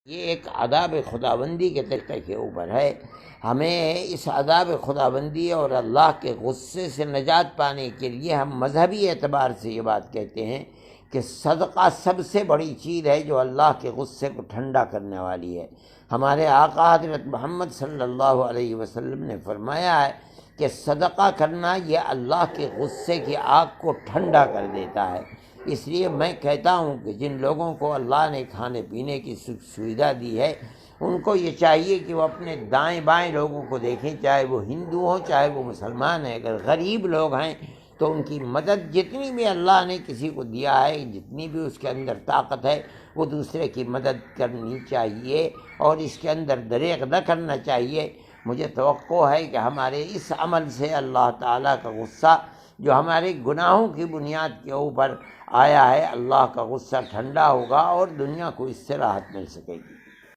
یہ ایک عذاب خداوندی کے طریقے کے اوپر ہے. ہمیں اس عذاب خداوندی اور اللہ کے غصے سے نجات پانے کے لیے ہم مذہبی اعتبار سے یہ بات کہتے ہیں کہ صدقہ سب سے بڑی چیز ہے جو اللہ کے غصے کو ٹھنڈا کرنے والی ہے. ہمارے آقا حضرت محمد صلی اللہ علیہ وسلم نے فرمایا ہے کہ صدقہ کرنا یہ اللہ کے غصے کی آگ کو ٹھنڈا کر دیتا ہے. اس لیے میں کہتا ہوں کہ جن لوگوں کو اللہ نے کھانے پینے کی سویدھا دی ہے ان کو یہ چاہیے کہ وہ اپنے دائیں بائیں لوگوں کو دیکھیں، چاہے وہ ہندو ہوں چاہے وہ مسلمان ہیں. اگر غریب لوگ ہیں تو ان کی مدد، جتنی بھی اللہ نے کسی کو دیا ہے، جتنی بھی اس کے اندر طاقت ہے، وہ دوسرے کی مدد کرنی چاہیے اور اس کے اندر دریغ نہ کرنا چاہیے. مجھے توقع ہے کہ ہمارے اس عمل سے اللہ تعالیٰ کا غصہ جو ہمارے گناہوں کی بنیاد کے اوپر آیا ہے، اللہ کا غصہ ٹھنڈا ہوگا اور دنیا کو اس سے راحت مل سکے گی.